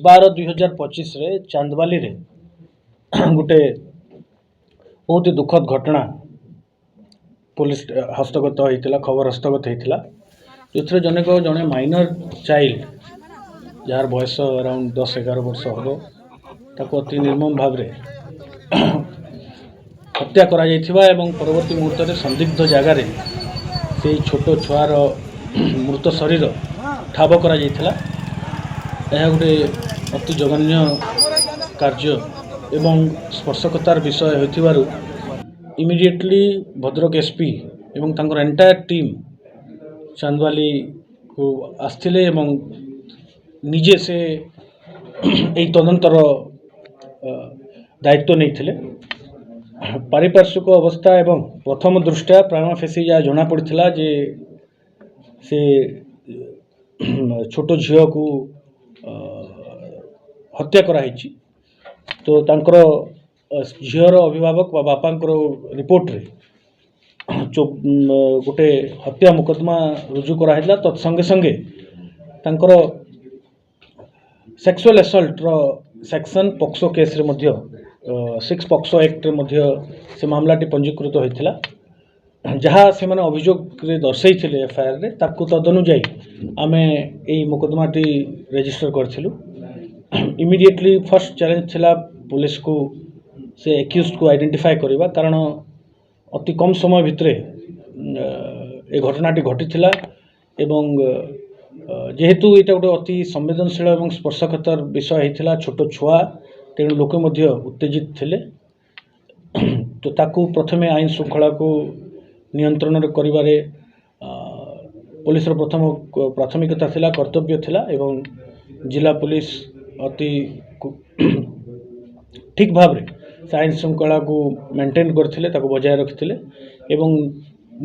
22/12/2025 रे चांदवाली रे गोटे बहुत ही दुखद घटना पुलिस हस्तगत होता खबर हस्तगत होता जो जनक जड़े माइनर चाइल्ड जार बयस अराउंड 10-11 वर्ष हम ताको अति निर्मम भाव रे हत्या करा जायथिबा एवं परवर्ती मुहूर्त में संदिग्ध जगार से छोट छुआर मृत शरीर ठाब करा जायथिला। यह गोटे अति जघन्य कार्य एवं स्पर्शकतार विषय होइथिबारु इमिडिएटली भद्रक एसपी एवं तांकर एंटायर टीम चांदवाली को आस्थिले एवं निजे से यही तदंतर दायित्व नहीं पारिपार्श्विक अवस्था एवं प्रथम दृष्टिया प्रामा फेसी जहाँ जना पड़ा जे से छोट झील को हत्या कराई तो तांकर झीर अभिभावक बापांकर रिपोर्ट रे गोटे हत्या मुकदमा रुजु कराइला तत्संगे संगे तांकर सेक्सुअल असल्ट रो सेक्शन पॉक्सो केस रे मध्य 6 पॉक्सो एक्ट रे मध्य से मामलाटी पंजीकृत होइथिला जहाँ से माने अभियोग रे दर्शाई थिले एफआईआर रे ताकू तदनुଯାयी आमे एई मुकदमाटी रजिस्टर करथिलु। इमिडिएटली फर्स्ट चैलेंज थिला पुलिस को से एक्यूज को आइडेंटिफाई करवा कारण अति कम समय भितरे ए घटनाटी घटी एवं जेहेतु यहाँ गोटे अति संवेदनशील और स्पर्शकातर विषय होता छोट छुआ तेणु लोक उत्तेजित थिले तो ताकू प्रथमे आईन श्रृंखला को नियंत्रण करिबारे पुलिस प्रथम प्राथमिकता थिला कर्तव्य थिला एवं जिला पुलिस अति ठीक भाव रे आईन श्रृंखला को मेंटेन करथिले ताको बजाय रखिथिले एवं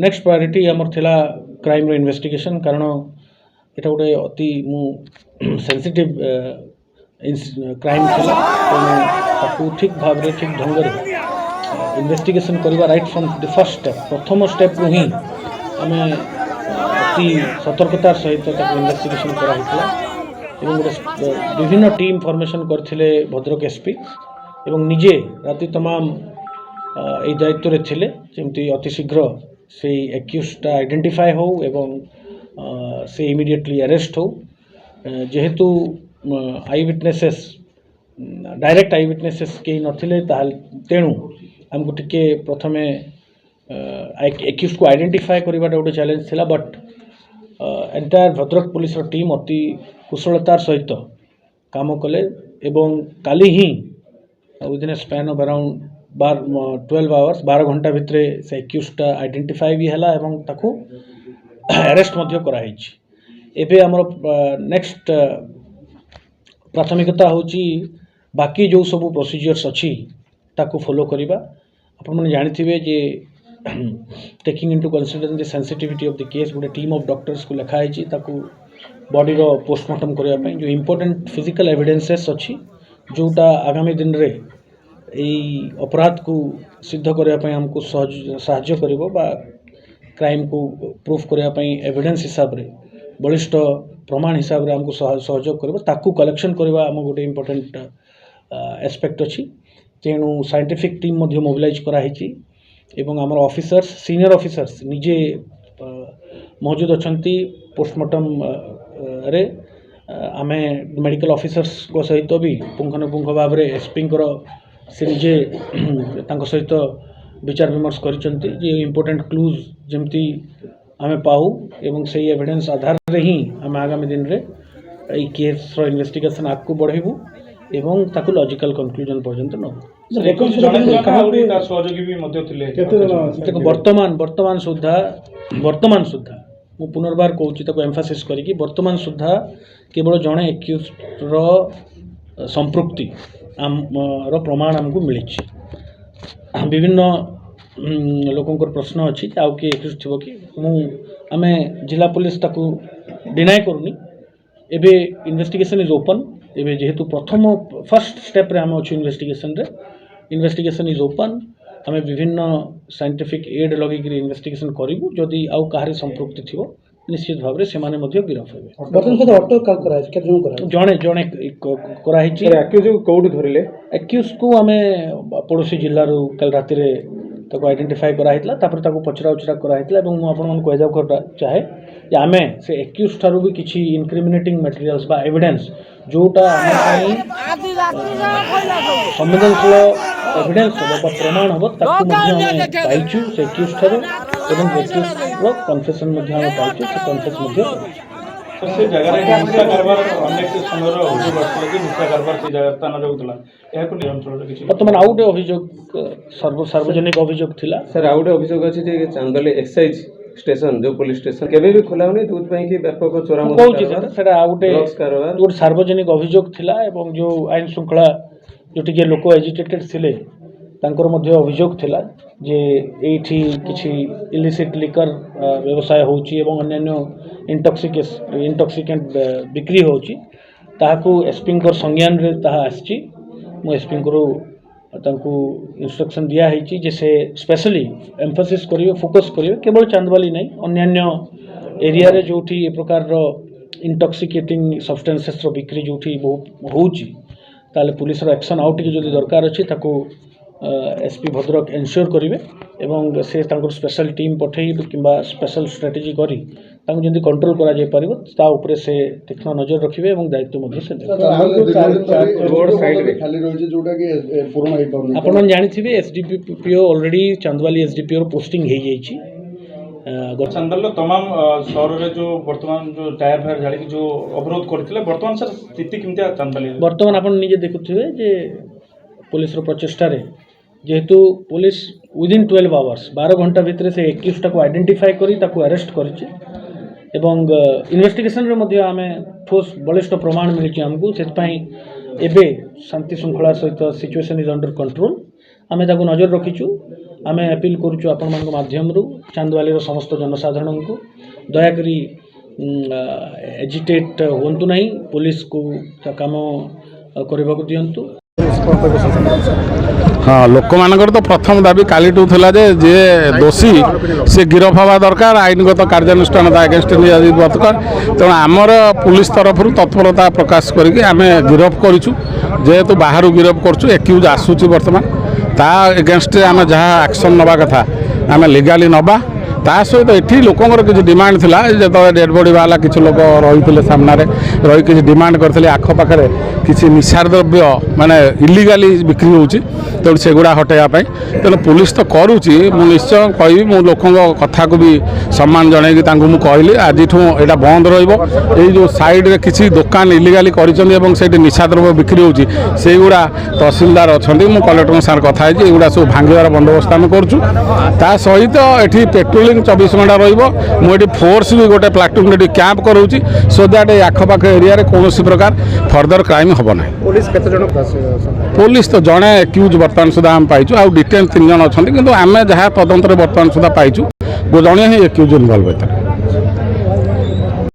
नेक्स्ट प्रायोरिटी हमर थिला क्राइम रो इन्वेस्टिगेशन कारण एटा गोटे अति सेंसिटिव क्राइम थिला ताको ठीक भाव रे ठीक ढंग रे इन्वेस्टिगेशन करवा right from the first step प्रथम स्टेप रू ही आमे अति सतर्कतार सहित ताको इन्वेस्टिगेशन करा हितला एवं गोटे विभिन्न टीम फॉर्मेशन करथिले भद्रक एसपी एवं निजे राति तमाम यही दायित्व रे थिले जेमती अति शीघ्र से एक्यूजटा आइडेंटिफाई हो एवं से इमिडिएटली अरेस्ट हो जेहेतु आई विटनेसेस डायरेक्ट आई विटनेसेस कहीं नथिले तेणु हमको टिके प्रथमे एक्यूज को आइडेंटिफाई करवाटा गोटे चैलेंज थिला but entire Bhadrak police team अति कुशलतार सहित काम कले एवं काली ही within a span of around 12 hours 12 घंटा भितर से एक्यूजटा आइडेंटिफाई भी है एवं ताकू अरेस्ट मध्य कराई एबे हमर नेक्स्ट प्राथमिकता होची बाकी जो सब प्रोसीजर्स अच्छी ताकू फॉलो करिबा आपण माने जानिथिबे जे taking into consideration the sensitivity of the case गोटे टीम ऑफ डॉक्टर्स को लिखा है ताकू बॉडी रो पोस्टमार्टम करिया पई जो इंपोर्टेंट फिजिकल एविडेंसेस अच्छी जोटा आगामी दिन रे यही अपराध को सिद्ध करने पे हमको साहाय्य करिवो बा क्राइम को प्रूफ करने पे एविडेंस हिसाब रे बलिष्ठ प्रमाण हिसाब रे हमको सहयोग करिवो ताकू कलेक्शन करवा हम गोटे इंपोर्टेंट एस्पेक्ट अच्छी तेणु साइंटिफिक टीम मध्य मोबिलाइज कराई एवं आमर ऑफिसर्स सीनियर ऑफिसर्स निजे मौजूद अछंती पोस्टमार्टम रे आमे मेडिकल ऑफिसर्स को सहित भी पुंखानुपुंख भाव में एसपी से निजे सहित विचार विमर्श करिसेंती जे इंपोर्टेंट क्लूज जमती आमे पाऊ एवं से एविडेंस आधार रे ही आमे आगामी दिन रे ई केस रो इन्वेस्टिगेशन आगु बढ़ेबू एवं ताकू लॉजिकल कंक्लूजन पर्यंत न वर्तमान सुधा मु पुनर्बार कहूँ एम्फासिस करी वर्तमान सुधा केवल जड़े एक्यूज संपृक्ति रो प्रमाण आमको मिली विभिन्न लोकंर प्रश्न अच्छी आउ किए एक्यूज थी कि आमे जिला पुलिस ताकू डिनाए करूनी एबे इन्वेस्टिगेशन इज ओपन एबे जेहेतु प्रथम फर्स्ट स्टेप रे आम अच्छे इन्वेस्टिगेशन इज ओपन आम विभिन्न साइंटिफिक एड लगे इन्वेस्टिगेशन करूँ जदि आउ कहार संपृक्ति थी निश्चित भाव में सेमाने मध्य गिरफ हेबे। बर्तमान सहित अटक का करा है केते जन करा जणे जणे कराई छि। एक्यूज कोड धरले एक्यूज को आमे पड़ोसी जिल्ला रो कल राति रे ताको आइडेंटिफाई करा हितला तापर ताको पचरा उचरा करा हितला एवं मु आपन मन कहि जाउ करता चाहे जे आमे से एक्यूज थारु भी किछि इनक्रिमिनेटिंग मटेरियल्स बा एविडेंस जोटा आमे संवेदनशील एविडेंस हो प्रमाण हो ताको मध्ये आमे पाइछु से एक्यूज थारु एवं एक्यूज रो कन्फेशन मध्ये आमे पाइछु से कन्फेस मध्ये से जगह निशा कारबार अनेक समय अभियोग आसला कि निशा कारबार से जगह स्थान रहउतला एहाको नियंत्रण किछि वर्तमान आउट अभियोग सार्वजनिक अभियोग थिला। सर आउट अभियोग अछि जे चांदले एक्साइज स्टेशन जो पुलिस स्टेशन केबे भी खोला होने दूध पई कि व्यापक चोरा कहूँ सेटा आउट सार्वजनिक अभियोग थिला एवं जो आईन श्रृंखला जो टिके लोक एजिटेटेड थिले तांकर मध्य अभियोग थिला जे एठी किछि इलिसिट लिकर व्यवसाय होउची एवं अन्य इंटॉक्सिकेंट बिक्री होउची ताहाकू एसपी कर संज्ञान रे ताहा आछि। मु एसपी को तांकू इंस्ट्रक्शन दिया है जे से स्पेशली एम्फोसिस करिवे फोकस करिवे केवल चांदवाली नहीं अन्य एरिया रे जोठी ए प्रकार रो इंटॉक्सिकेटिंग सब्सटेंसेस रो बिक्री जोठी होउची ताले पुलिस रो एक्शन आउट के जदि दरकार अछि ताको एसपी भद्रक एनश्योर करिवे एवं से तांकर स्पेशल टीम पठेई किंबा स्पेशल स्ट्रेटेजी करी तांको जदि कंट्रोल करा जाय परिबो ता ऊपर से तीक्ष्ण नजर रखिवे एवं दायित्व मध्ये से रोड साइड रे खाली रहै जोटा कि पूर्ण होई पाउन आपण जानिथिबे एसडीपीओ ऑलरेडी चांदवाली एसडीपीओ रो पोस्टिंग हे जाई छी। चंदल तमाम शहर रे जो वर्तमान जो टायर फायर जाली की जो अवरोध करथिले वर्तमान सर स्थिति केमतिया चांदवाली वर्तमान आपण निजे देखुथिबे जे पुलिस रो प्रचेष्टा रे जेहेतु पुलिस विदिन 12 आवर्स 12 घंटा भितर से 21 को आइडेंटिफाई करी ताको अरेस्ट करिछि एवं इन्वेस्टिगेशन रे मध्ये आमे ठोस बलिष्ठ प्रमाण मिलिछि हमकु सेत पई एबे शांति श्रृंखला सहित सिचुएशन इज अंडर कंट्रोल आमे ताको नजर रखिछु। आमे अपील करूछु आपण मानक माध्यम रु चांदवाली रो समस्त जनसाधारण को दया करी एजिटेट होंतु नहीं पुलिस को काम करबाको दियंतु। हाँ लोक मानकर तो प्रथम दाबी कालीटू थिला जे दोषी से गिरफ हवा दरकार आईनगत कार्यानुष्ठान अगेंस्ट दरकार तेणु आमर पुलिस तरफ तत्परता प्रकाश करके आम गिरफ करूँ जेहेतु बाहर गिरफ करूँ एक्यूज आसूची बर्तमान ता एगेंस्ट आम जहाँ एक्शन नवा कथा आम लीगाली नवा ता सहित एठी लोकंर किसी डिमांड थिला जो डेड बॉडी वाला किसी लोक रही सामने रही किसी डिमांड करते आखपाखे किसी निशा द्रव्य माने इलिगाली बिक्री होची तेणु सेगुड़ा हटेवाई तेणु पुलिस तो करुच्ची निश्चय कहि मु लोक कथा को भी सम्मान जनईकि कहली आज यहाँ बंद रही जो साइड रे किसी दुकान इलिगाली कर निशा द्रव्य बिक्री होची सेगुड़ा तहसीलदार अच्छा मु कलेक्टर साथ कथा एगुड़ा सब भांगार बंदोबस्त आम करूँ ता सहित ये पेट्रोलिंग 24 घंटा रही फोर्स भी गोटे प्लाटून कैंप करूँगी सो दैट आखपाख एरिया कौन प्रकार फर्दर क्राइम हम ना। पुलिस तो जड़े एक्यूज बर्तमान सुधा आम पाइचु आउ डिटेन 3 जन अच्छा कि आम जहाँ तदंतर बर्तमान सुधा पाइचु जड़े ही एक्यूज इनवल्व होता है।